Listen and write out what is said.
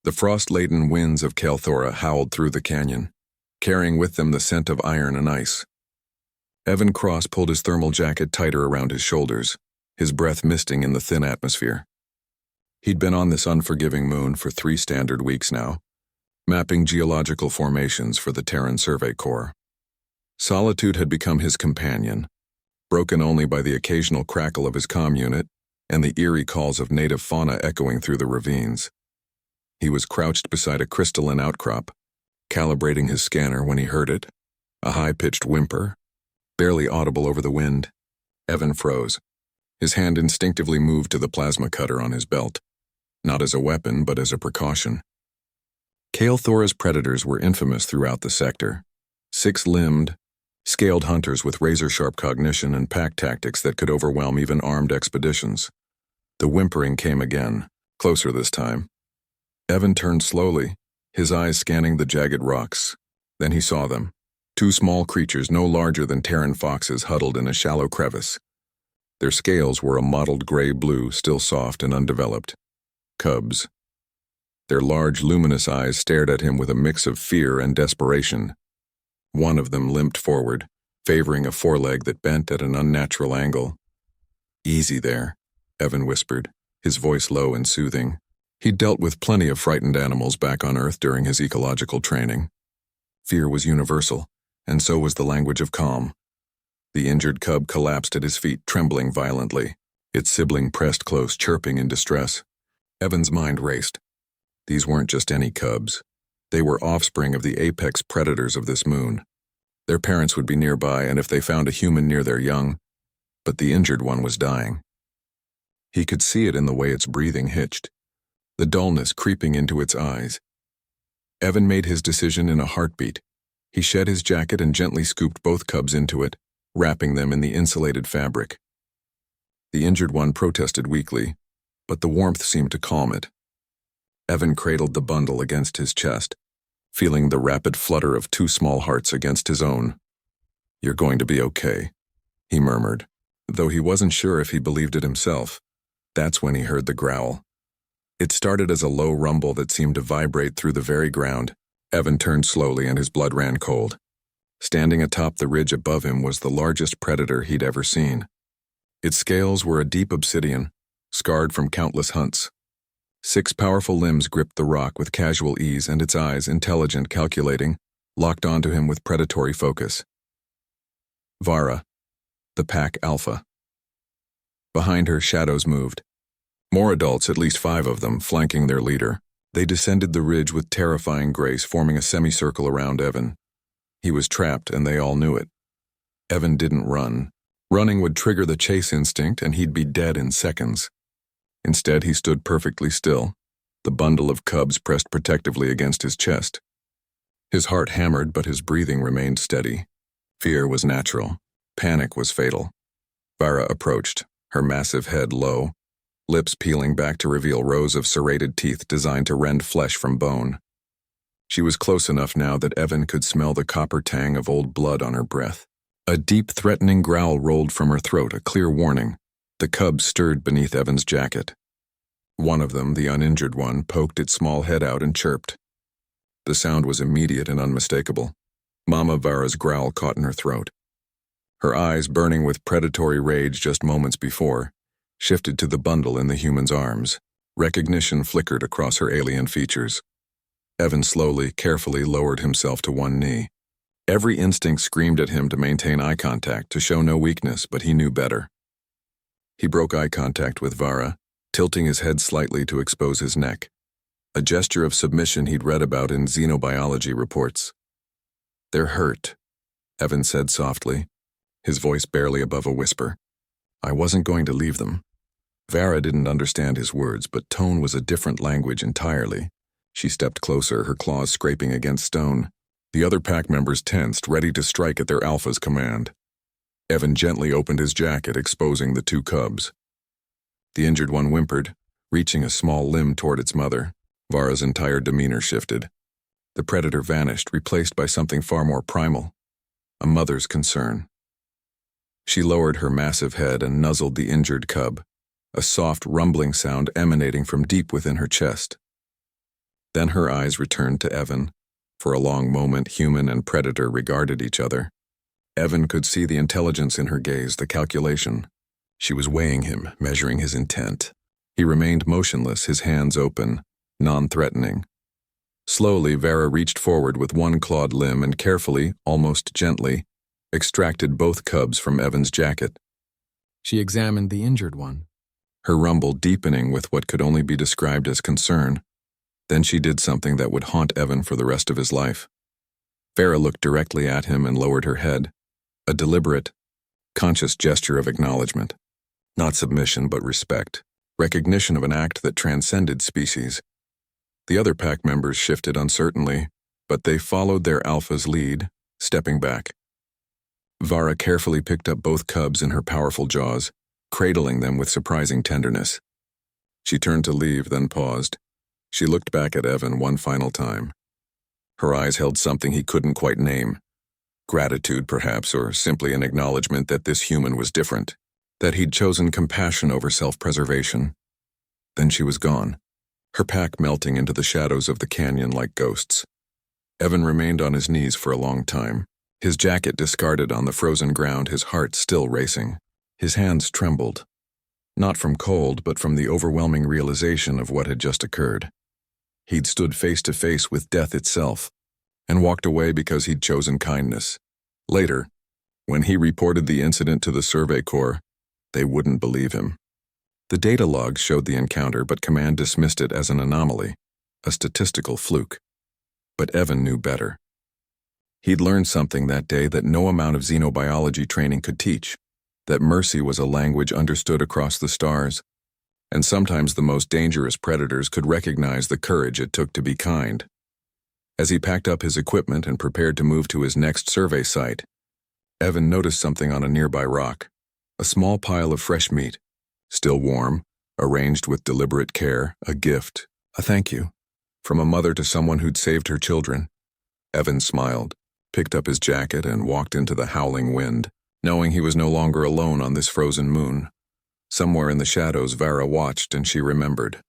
The frost-laden winds of Kalthora howled through the canyon, carrying with them the scent of iron and ice. Evan Cross pulled his thermal jacket tighter around his shoulders, his breath misting in the thin atmosphere. He'd been on this unforgiving moon for 3 standard weeks now, mapping geological formations for the Terran Survey Corps. Solitude had become his companion, broken only by the occasional crackle of his comm unit and the eerie calls of native fauna echoing through the ravines. He was crouched beside a crystalline outcrop, calibrating his scanner when he heard it, a high-pitched whimper, barely audible over the wind. Evan froze. His hand instinctively moved to the plasma cutter on his belt, not as a weapon but as a precaution. Kalthora's predators were infamous throughout the sector, 6-limbed, scaled hunters with razor-sharp cognition and pack tactics that could overwhelm even armed expeditions. The whimpering came again, closer this time. Evan turned slowly, his eyes scanning the jagged rocks. Then he saw them, 2 small creatures no larger than Terran foxes huddled in a shallow crevice. Their scales were a mottled gray-blue, still soft and undeveloped. Cubs. Their large, luminous eyes stared at him with a mix of fear and desperation. One of them limped forward, favoring a foreleg that bent at an unnatural angle. "Easy there," Evan whispered, his voice low and soothing. He'd dealt with plenty of frightened animals back on Earth during his ecological training. Fear was universal, and so was the language of calm. The injured cub collapsed at his feet, trembling violently, its sibling pressed close, chirping in distress. Evan's mind raced. These weren't just any cubs. They were offspring of the apex predators of this moon. Their parents would be nearby, and if they found a human near their young, but the injured one was dying. He could see it in the way its breathing hitched, the dullness creeping into its eyes. Evan made his decision in a heartbeat. He shed his jacket and gently scooped both cubs into it, wrapping them in the insulated fabric. The injured one protested weakly, but the warmth seemed to calm it. Evan cradled the bundle against his chest, feeling the rapid flutter of 2 small hearts against his own. "You're going to be okay," he murmured, though he wasn't sure if he believed it himself. That's when he heard the growl. It started as a low rumble that seemed to vibrate through the very ground. Evan turned slowly and his blood ran cold. Standing atop the ridge above him was the largest predator he'd ever seen. Its scales were a deep obsidian, scarred from countless hunts. 6 powerful limbs gripped the rock with casual ease, and its eyes, intelligent, calculating, locked onto him with predatory focus. Vara, the pack alpha. Behind her, shadows moved. More adults, at least 5 of them, flanking their leader. They descended the ridge with terrifying grace, forming a semicircle around Evan. He was trapped, and they all knew it. Evan didn't run. Running would trigger the chase instinct, and he'd be dead in seconds. Instead, he stood perfectly still, the bundle of cubs pressed protectively against his chest. His heart hammered, but his breathing remained steady. Fear was natural. Panic was fatal. Vara approached, her massive head low, lips peeling back to reveal rows of serrated teeth designed to rend flesh from bone. She was close enough now that Evan could smell the copper tang of old blood on her breath. A deep, threatening growl rolled from her throat, a clear warning. The cubs stirred beneath Evan's jacket. One of them, the uninjured one, poked its small head out and chirped. The sound was immediate and unmistakable. Mama Vara's growl caught in her throat. Her eyes, burning with predatory rage just moments before, shifted to the bundle in the human's arms. Recognition flickered across her alien features. Evan slowly, carefully lowered himself to one knee. Every instinct screamed at him to maintain eye contact, to show no weakness, but he knew better. He broke eye contact with Vara, tilting his head slightly to expose his neck, a gesture of submission he'd read about in xenobiology reports. "They're hurt," Evan said softly, his voice barely above a whisper. "I wasn't going to leave them." Vara didn't understand his words, but tone was a different language entirely. She stepped closer, her claws scraping against stone. The other pack members tensed, ready to strike at their alpha's command. Evan gently opened his jacket, exposing the 2 cubs. The injured one whimpered, reaching a small limb toward its mother. Vara's entire demeanor shifted. The predator vanished, replaced by something far more primal, a mother's concern. She lowered her massive head and nuzzled the injured cub, a soft, rumbling sound emanating from deep within her chest. Then her eyes returned to Evan. For a long moment, human and predator regarded each other. Evan could see the intelligence in her gaze, the calculation. She was weighing him, measuring his intent. He remained motionless, his hands open, non-threatening. Slowly, Vera reached forward with one clawed limb and carefully, almost gently, extracted both cubs from Evan's jacket. She examined the injured one, her rumble deepening with what could only be described as concern. Then she did something that would haunt Evan for the rest of his life. Vera looked directly at him and lowered her head, a deliberate, conscious gesture of acknowledgement. Not submission, but respect, recognition of an act that transcended species. The other pack members shifted uncertainly, but they followed their alpha's lead, stepping back. Vara carefully picked up both cubs in her powerful jaws, cradling them with surprising tenderness. She turned to leave, then paused. She looked back at Evan one final time. Her eyes held something he couldn't quite name. Gratitude, perhaps, or simply an acknowledgement that this human was different, that he'd chosen compassion over self-preservation. Then she was gone, her pack melting into the shadows of the canyon like ghosts. Evan remained on his knees for a long time, his jacket discarded on the frozen ground, his heart still racing. His hands trembled, not from cold, but from the overwhelming realization of what had just occurred. He'd stood face to face with death itself, and walked away because he'd chosen kindness. Later, when he reported the incident to the Survey Corps, they wouldn't believe him. The data logs showed the encounter, but Command dismissed it as an anomaly, a statistical fluke. But Evan knew better. He'd learned something that day that no amount of xenobiology training could teach, that mercy was a language understood across the stars, and sometimes the most dangerous predators could recognize the courage it took to be kind. As he packed up his equipment and prepared to move to his next survey site, Evan noticed something on a nearby rock, a small pile of fresh meat, still warm, arranged with deliberate care, a gift, a thank you, from a mother to someone who'd saved her children. Evan smiled, picked up his jacket, and walked into the howling wind, knowing he was no longer alone on this frozen moon. Somewhere in the shadows, Vara watched, and she remembered.